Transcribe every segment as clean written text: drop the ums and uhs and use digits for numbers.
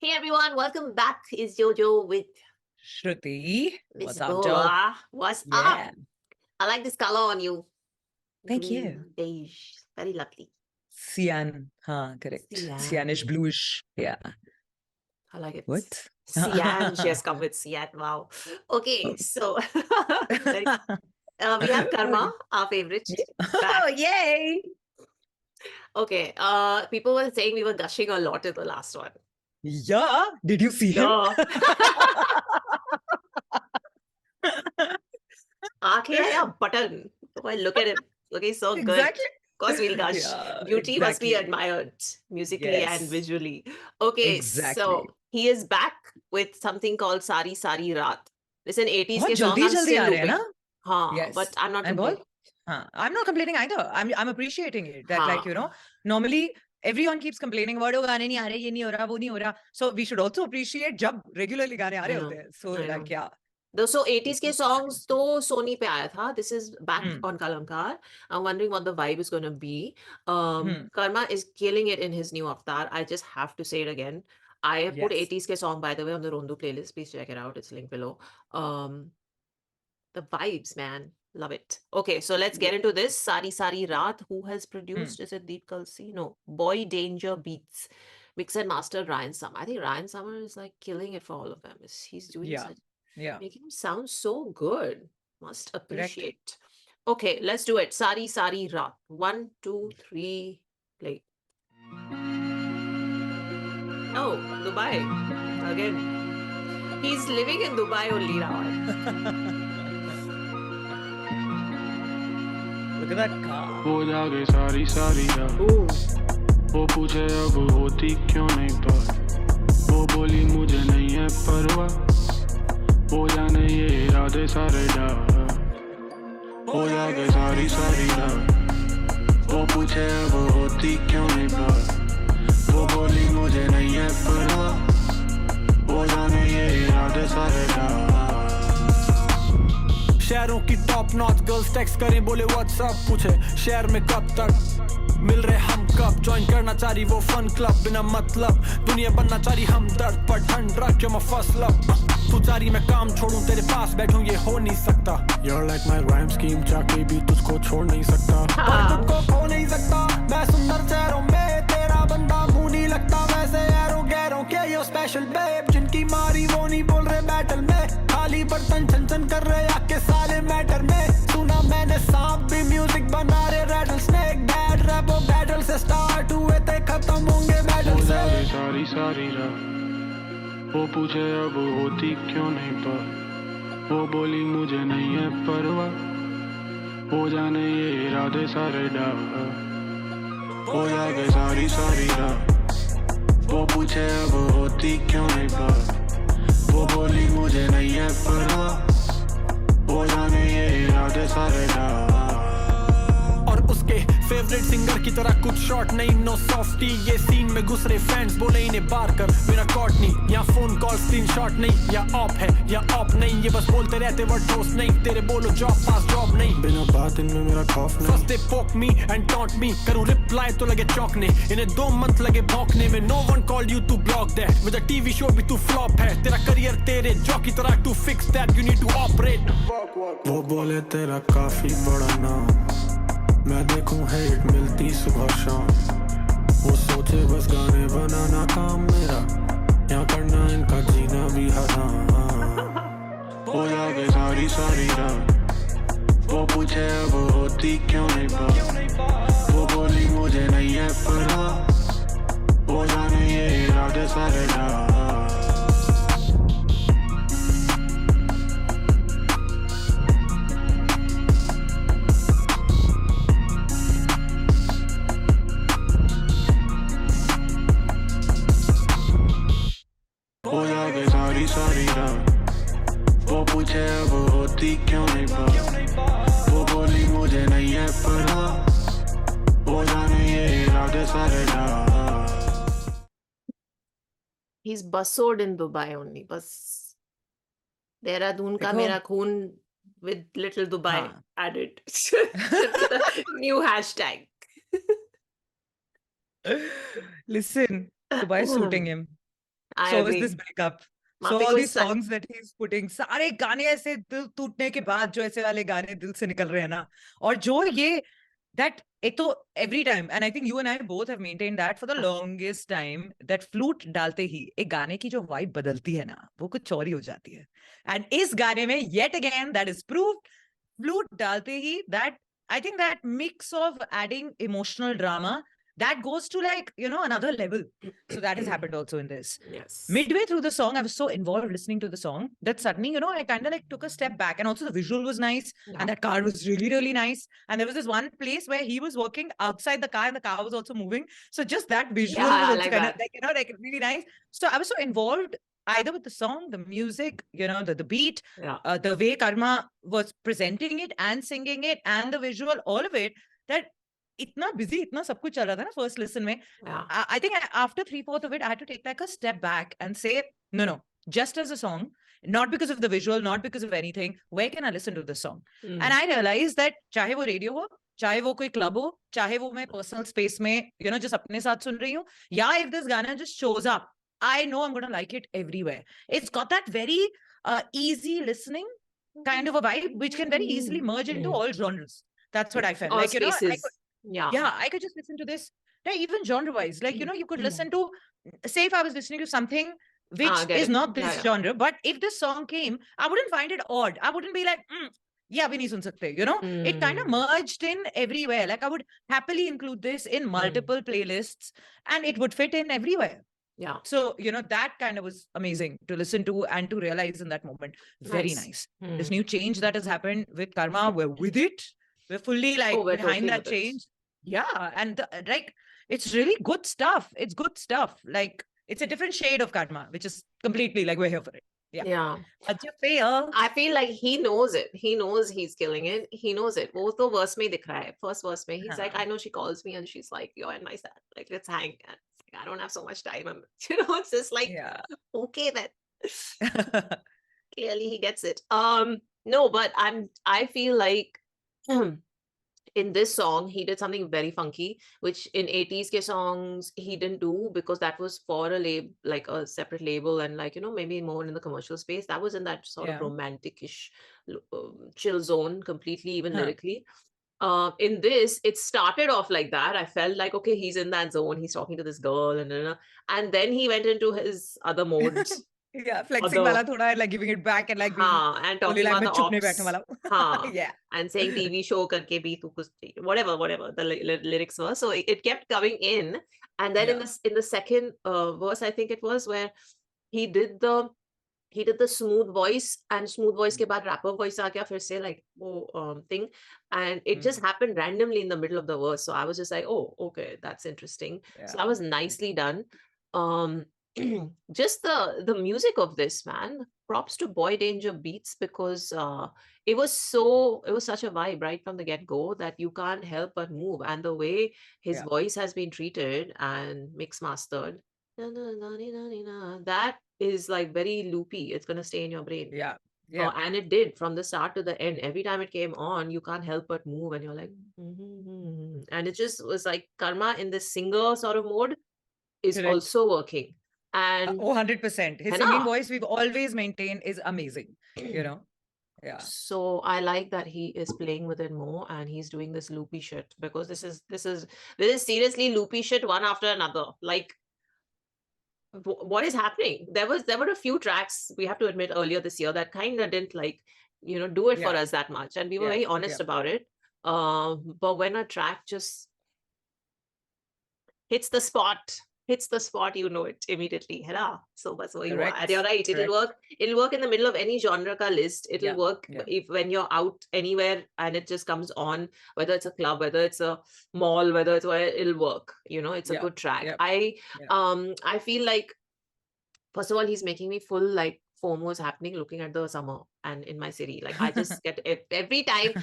Hey everyone, welcome back. It's Jojo with Shruti, Miss what's up, Joe? Boa. What's up? Yeah, I like this color on you. thank you. Green, beige. Very lovely. Cyan, correct. Cyan. Cyanish bluish. Yeah. I like it. What? Cyan. She has come with cyan. Wow. Okay, so very- we have Karma, our favorite, Oh, back. yay! Okay. People were saying we were gushing a lot in the last one. Yeah. Did you see him? Yeah. Aake hai ya button. Oh, I look at him. Looking so good. Exactly. Of course, we'll gush. Yeah, Beauty must be exactly. admired musically and Yes. visually. Okay, Exactly. so he is back with something called Saari Saari Raat. Listen, 80s बहुत के song जल्दी I'm जल्दी still आ रहे हैं looping. ना? हाँ, Yes. but I'm not And complaining. I'm not complaining either. I'm appreciating it. That हाँ. normally everyone keeps complaining about गाने नहीं आ रहे, ये नहीं हो रहा, वो नहीं हो रहा. So we should also appreciate जब regularly गाने आ रहे होते हैं. So I know. yeah. So 80s के songs तो Sony पे आया था. This is back on Kalamkaar. I'm wondering what the vibe is going to be. Karma is killing it in his new avatar. I just have to say it again. I have put Yes. 80s ke song, by the way, on the Rondo playlist. Please check it out. It's linked below. The vibes, man. Love it. Okay, so let's get into this. Saari Saari Raat. Who has produced? Is it Deep Kalsi? No. Boy Danger Beats. Mix and master Ryan Summer. I think Ryan Summer is like killing it for all of them. He's doing such... Yeah. Making him sound so good. Must appreciate. Okay, let's do it. Saari Saari Raat. 1, 2, 3, play. Oh, Dubai. Again. He's living in Dubai only now. Look at that car. हो जागे सारी सारी रात वो पूछे अब होती क्यों नहीं बात वो बोली मुझे नहीं है परवाह हो जाने ये इरादे सारे डार हो जागे सारी सारी रात वो पूछे अब होती क्यों नहीं बात वो बोली मुझे नहीं है परवाह हो जाने ये इरादे सारे डार शहरों की टॉप नॉच गर्ल्स टेक्स्ट करें बोले व्हाट्सअप पूछे शहर में कब तक मिल रहे हम कब ज्वाइन करना चाह रही वो फन क्लब बिना मतलब दुनिया बनना चाह रही हम दर्द पर ठंड रख मैं फसल तू चाह रही मैं काम छोड़ूं तेरे पास बैठूं ये हो नहीं सकता You're like my rhyme scheme चाके भी तुझको छोड़ नहीं सकता पर तुझको खो नहीं सकता मैं सुंदर चेहरों में तेरा बंदा मुंह नहीं लगता वैसे एरो गैरों के ये स्पेशल बेब जिनकी मारी वो नहीं बोल रहे बैटल में खाली बर्तन छन छन कर रहे आके साले मैटर में सुना मैंने सांप भी म्यूजिक बना रहे रैटल स्नेक बैड रैप वो बैटल से स्टार्ट हुए थे खत्म होंगे बैटल से सारी सारी रात वो पूछे अब होती क्यों नहीं बात वो बोली मुझे नहीं है परवाह हो जाने ये इरादे सारे डार हो जागे सारी सारी रात वो पूछे अब होती क्यों नहीं बात वो बोली मुझे नहीं है परवाह हो जाने ये इरादे सारे डार और उसके फेवरेट सिंगर की तरह कुछ शॉट नहीं नो सॉफ्टी ये सीन में घुस रहे फैंस बोले इन्हें बार कर बिना कॉट नहीं या फोन कॉल स्क्रीन शॉट नहीं या ऑफ है या ऑफ नहीं ये बस बोलते रहते वर्ड ठोस नहीं तेरे बोलो जॉब पास जॉब नहीं बिना बात इनमें मेरा खौफ नहीं फर्स्ट दे पोक मी एंड टॉन्ट मी करूं रिप्लाई तो लगे चौंकने इन्हें 2 मंथ लगे भौंकने में no one called you to block that with a TV show भी तू फ्लॉप है तेरा करियर तेरे जॉकी तरह to fix that you need to operate वो बोले तेरा काफी बड़ा नाम मैं देखूं हेट मिलती सुबह शाम वो सोचे बस गाने बनाना काम मेरा यहाँ करना इनका जीना भी हराम हो जागे सारी सारी रात वो पूछे अब होती क्यों नहीं बात वो बोली मुझे नहीं है परवाह हो जाने ये इरादे सारे डार हो जागे सारी सारी रात वो पूछे अब होती क्यों नहीं बात वो बोली मुझे नहीं है परवाह हो जाने ये इरादे सारे डार He's bussoed in Dubai only. बस देहरादून का मेरा खून with little Dubai added. New hashtag. Listen, Dubai is suiting him. I So is agree. this breakup. वहाँ So पे all कोई these songs that he's putting, सारे गाने ऐसे दिल टूटने के बाद जो ऐसे वाले गाने दिल से निकल रहे हैं ना, और जो ये that एक तो every time, and I think you and I both have maintained that for the longest time, that flute डालते ही एक गाने की जो vibe बदलती है ना, वो कुछ और ही हो जाती है. And इस गाने में yet again that is proved, flute डालते ही, that I think that mix of adding emotional drama, that goes to like, another level. So that has happened also in this. Yes. Midway through the song, I was so involved listening to the song that suddenly, I kind of like took a step back, and also the visual was nice, Yeah. and that car was really, really nice. And there was this one place where he was working outside the car and the car was also moving. So just that visual Yeah, was I also like kind of that. like, like really nice. So I was so involved either with the song, the music, the beat, Yeah. the way Karma was presenting it and singing it, and the visual, all of it, that itna busy, itna sab kuch chal raha tha na first listen mein. Yeah. I think after 3/4 of it, I had to take like a step back and say, no, just as a song, not because of the visual, not because of anything, where can I listen to this song? And I realized that चाहे वो radio हो, चाहे वो कोई club हो, चाहे वो मैं personal space में, just अपने साथ सुन रही हूँ, yeah, if this Gana just shows up, I know I'm going to like it everywhere. It's got that very easy listening kind of a vibe, which can very easily merge into all genres. That's what I felt. All Like, spaces. I could just listen to this. Yeah, even genre-wise. Like, you could listen to, say if I was listening to something which is not this genre, but if this song came, I wouldn't find it odd. I wouldn't be like, yeah, we nahi sun sakte, It kind of merged in everywhere. Like I would happily include this in multiple playlists and it would fit in everywhere. Yeah. So, that kind of was amazing to listen to and to realize in that moment. Very nice. This new change that has happened with Karma, we're with it. We're fully like we're behind totally that with it. change. Yeah. And like, it's really good stuff. It's good stuff. Like, it's a different shade of Karma, which is completely like, we're here for it. Yeah. I feel like he knows it. He knows he's killing it. He knows it. वो तो verse में दिख रहा है. First verse में, he's like, I know she calls me and she's like, you're in my set. Like, let's hang. And it's like, I don't have so much time. It's just like, okay then. Clearly he gets it. No, but I feel like in this song, he did something very funky, which in 80s ke songs he didn't do, because that was for a label, like a separate label, and like, maybe more in the commercial space. That was in that sort of romantic-ish chill zone completely, even lyrically. In this, it started off like that. I felt like, okay, he's in that zone. He's talking to this girl, and then he went into his other modes. Yeah, flexing wala thoda, like giving it back and like being and talking like, about the ops. Yeah. And saying TV show karke bhi tu kuch, whatever the lyrics were. So it kept coming in, and then in the second verse, I think it was, where he did the smooth voice, and smooth voice ke baad rapper voice aa gaya fir se, like thing, and it just happened randomly in the middle of the verse. So I was just like, oh, okay, that's interesting. So that was nicely done. Just the music of this, man, props to Boy Danger Beats, because it was such a vibe right from the get-go that you can't help but move. And the way his voice has been treated and mix mastered, that is like very loopy. It's gonna stay in your brain. Yeah. And it did from the start to the end. Every time it came on, you can't help but move, and you're like, and it just was like Karma in this singer sort of mode is also working. And 100%. His singing voice, we've always maintained, is amazing. Yeah. So I like that he is playing with it more, and he's doing this loopy shit, because this is seriously loopy shit one after another. Like, what is happening? There were a few tracks, we have to admit, earlier this year that kind of didn't like, do it for us that much, and we were very honest about it. But when a track just hits the spot, you know it immediately. So that's what you want. And you're right. It'll work in the middle of any genre ka list. It'll work if when you're out anywhere and it just comes on, whether it's a club, whether it's a mall, whether it's where, it'll work. It's a good track. I feel like, first of all, he's making me full like FOMO is happening looking at the summer and in my city. Like I just get every time.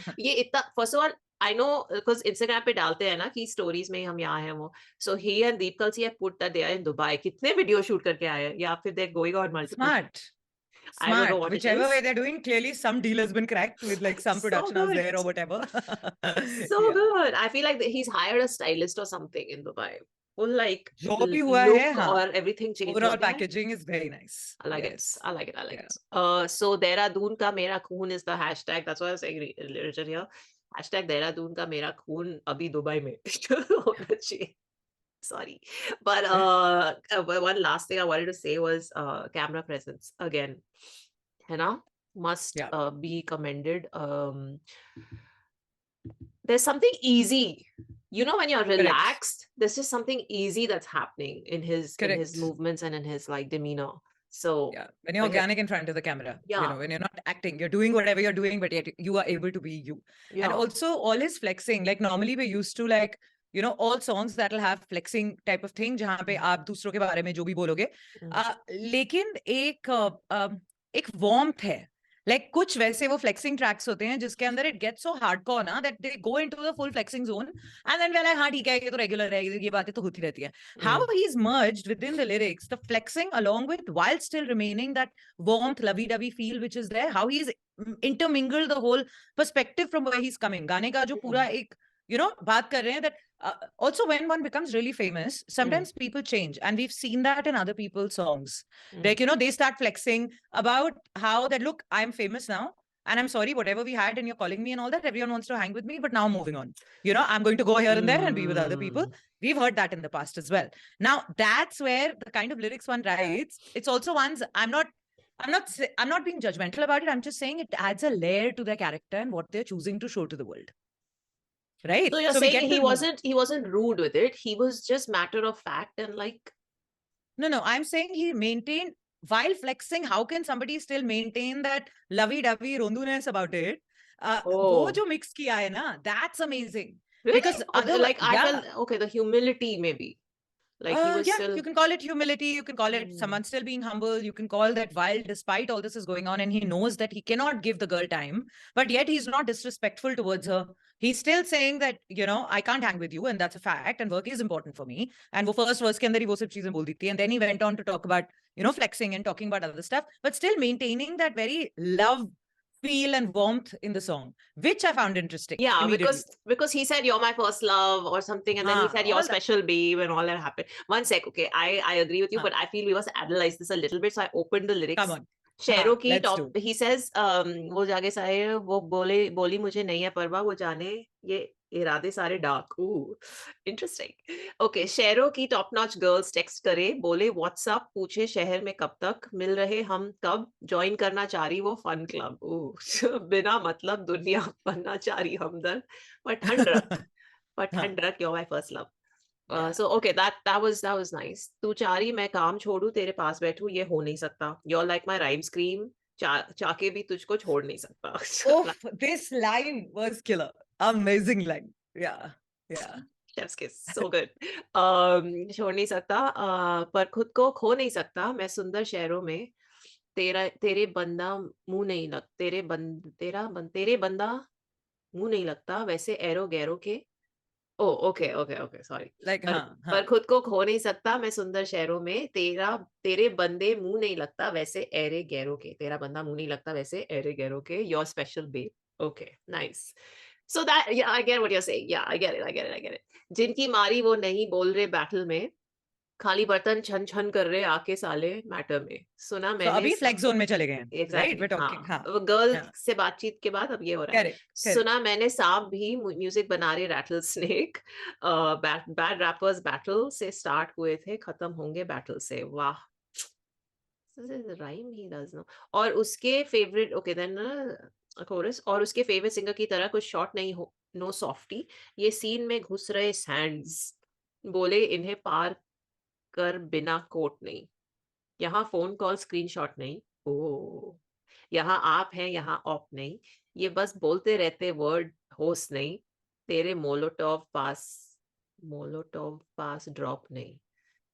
First of all, I know because Instagram पे डालते हैं ना कि stories में हम यहाँ हैं वो. So he and Deep Kalsi have put that they are in Dubai. कितने video shoot करके आए हैं, या फिर they're going on multiple. Smart. I don't know what Whichever way they're doing, clearly some deal has been cracked with like some production house there or whatever. So good. I feel like he's hired a stylist or something in Dubai. full like जो भी हुआ है, look हाँ, or everything change हो overall गया है. packaging is very nice. I like it. Yes. I like it. I like Yeah. it. So Dehradun ka mera khoon is the hashtag. That's why I was saying literature here. Hashtag Dehradun ka mera khoon abhi Dubai mein hona chahiye. Sorry, but one last thing I wanted to say was camera presence again. है ना? Must Yeah. be commended. There's something easy. You know, when you're Correct. relaxed, there's just something easy that's happening in his Correct. movements and in his like demeanor. So Yeah, when you're when you're- organic in front of the camera, you Yeah. know, when you're not acting, you're doing whatever you're doing, but yet you are able to be you. And yeah, also all his flexing, like normally we're used to like, you know, all songs that'll have flexing type of thing, जहाँ पे आप दूसरों के बारे में जो भी बोलोगे, लेकिन एक warmth है. Like कुछ वैसे वो flexing tracks होते हैं जिसके अंदर it gets so hardcore ना that they go into the full flexing zone and then we're like हाँ ठीक है ये तो regular है ये बातें तो होती रहती है. How he's merged within the lyrics, the flexing along with while still remaining that warmth, lovey-dovey feel which is there, how he's intermingled the whole perspective from where he's coming. गाने का जो पूरा एक, you know, बात कर रहे हैं that also when one becomes really famous, sometimes people change and we've seen that in other people's songs. Like, you know, they start flexing about how that, look, I'm famous now. And I'm sorry, whatever we had and you're calling me and all that, everyone wants to hang with me, but now I'm moving on. You know, I'm going to go here and there and be with other people. We've heard that in the past as well. Now, that's where the kind of lyrics one writes, it's also ones, I'm not being judgmental about it. I'm just saying it adds a layer to their character and what they're choosing to show to the world. Right? So you're we saying get to he know- wasn't rude with it. He was just matter of fact and like. No, I'm saying he maintained while flexing. How can somebody still maintain that lovey-dovey ronduness about it? वो जो mix किया है ना, that's amazing. Really? Because like I yeah. felt okay, the humility maybe. Like he was yeah, still. you can call it humility. You can call it someone still being humble. You can call that while despite all this is going on and he knows that he cannot give the girl time, but yet he's not disrespectful towards her. He's still saying that, you know, I can't hang with you and that's a fact and work is important for me. And वो first verse के अंदर ही वो सब चीजें बोल दी थी. And then he went on to talk about, you know, flexing and talking about other stuff, but still maintaining that very love feel and warmth in the song, which I found interesting. Yeah, because he said you're my first love or something, and then he said you're special babe and all that happened. One sec, okay, I agree with you, but I feel we must analyze this a little bit. So I opened the lyrics. Come on. शेरों की let's top do. he says वो जागे सारे वो बोली मुझे नहीं है परवाह वो जाने ये इरादे सारे डार्क इंटरेस्टिंग ओके शेरों की टॉप नॉच गर्ल्स टेक्स्ट करे बोले व्हाट्सएप पूछे शहर में कब तक मिल रहे हम कब ज्वाइन करना चाह रही वो फन क्लब बिना मतलब दुनिया बनना चाह रही हमदर्द पर ठंड रख you're my first love. So okay, that was nice. तू चारी मैं काम छोड़ू तेरे पास बैठू ये हो नहीं सकता. You're like my rhyme scheme. चाके भी तुझको छोड़ नहीं सकता. Oh, this line was killer. Amazing line. Yeah. Chef's kiss. So good. छोड़ नहीं सकता पर खुद को खो नहीं सकता मैं सुंदर शहरों में तेरे बंदा मुंह नहीं लग तेरे बंदा मुंह नहीं लगता वैसे एरो गैरो के okay, sorry. Like, पर खुद को खो नहीं सकता मैं सुंदर शहरों में तेरे बंदे मुंह नहीं लगता वैसे एरे गैरों के तेरा बंदा मुंह नहीं लगता वैसे एरे गैरों के your special babe. Okay, nice. So that, yeah, I get what you're saying. Yeah, I get it. जिनकी मारी वो नहीं बोल रहे बैटल में खाली बर्तन छन छन कर रहे आके साले मैटर में सुना मैंने अभी फ्लेक्स जोन में चले गए हैं. Exactly. Right, we're talking. Girl से बातचीत के बाद अब ये हो रहा है. Correct. सुना मैंने सांप भी म्यूजिक बना रहे rattlesnake bad rappers battle से स्टार्ट हुए थे खत्म होंगे बैटल से. वाह, राइम ही डज नो. और उसके फेवरेट ओके देन कोरस और उसके फेवरेट सिंगर की तरह कुछ शॉर्ट नहीं हो नो सॉफ्टी ये सीन में घुस रहे सैंड्स बोले इन्हें पार कर बिना कोट नहीं यहाँ फोन कॉल स्क्रीनशॉट नहीं ओ यहाँ आप हैं यहाँ ऑफ नहीं ये बस बोलते रहते वर्ड होस्ट नहीं तेरे मोलोटोव पास ड्रॉप नहीं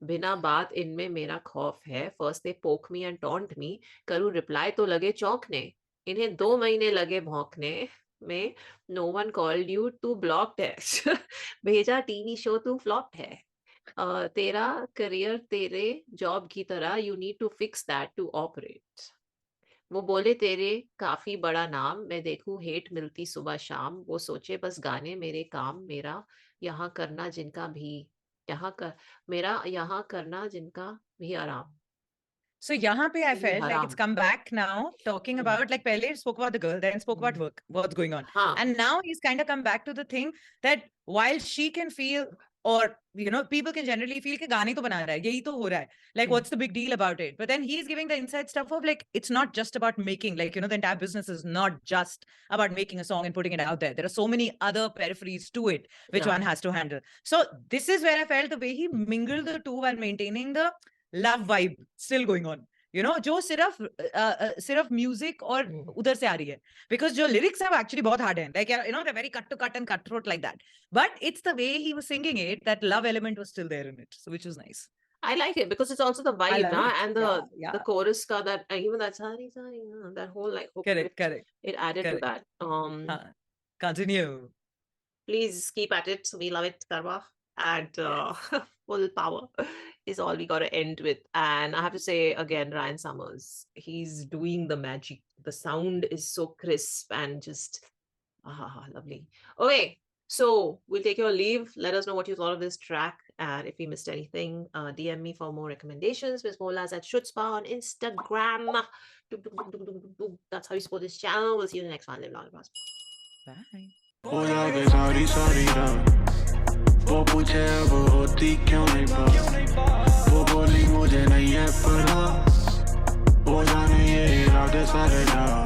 बिना बात इनमें मेरा खौफ है फर्स्ट दे पोक मी एंड टॉन्ट मी करूँ रिप्लाई तो लगे चौंकने इन्हें 2 महीने लगे भौंकने में no one called you to blocked है भेजा टीवी शो तू फ्लॉप्ड है तेरा करियर तेरे जॉब की तरह you need to fix that to operate वो बोले तेरे काफी बड़ा नाम मैं देखूं हेट मिलती सुबह शाम वो सोचे बस गाने मेरे काम मेरा यहाँ करना जिनका भी यहाँ कर मेरा यहाँ करना जिनका भी आराम. So यहाँ पे I भी felt like it's हराम. come back now, talking about like पहले spoke about the girl, then spoke about work, what's going on, हाँ. and now he's kind of come back to the thing that while she can feel, or you know, people can generally feel कि गाने तो बना रहा है, यही तो हो रहा है, like what's the big deal about it? But then he's giving the inside stuff of like it's not just about making, like you know, the entire business is not just about making a song and putting it out there. There are so many other peripheries to it which Yeah. one has to handle. So this is where I felt the way he mingled the two while maintaining the love vibe still going on, you know, जो सिर्फ music और उधर से आ रही है, because जो lyrics are actually बहुत hard हैं, like you know, they're very cut to cut and cutthroat like that, but it's the way he was singing it, that love element was still there in it, so which was nice. I like it because it's also the vibe, love na? it. And Yeah, the yeah. chorus ka that even that Saari Saari that whole like hook Correct, bit, correct. it added to correct. that. Continue. Please keep at it. We love it, Karma. And full power is all we got to end with. And I have to say again, Ryan Summers, he's doing the magic. The sound is so crisp and just lovely. Okay, so we'll take your leave. Let us know what you thought of this track. And if we missed anything, DM me for more recommendations. Miss Molas at SHRUTI on Instagram. That's how you support this channel. We'll see you in the next one. Live long and prosper. Bye. हो जाके सारी सारी रात वो पूछे अब होती क्यों नहीं बात वो बोली मुझे नहीं है पता वो जाने ये इरादे सारे रात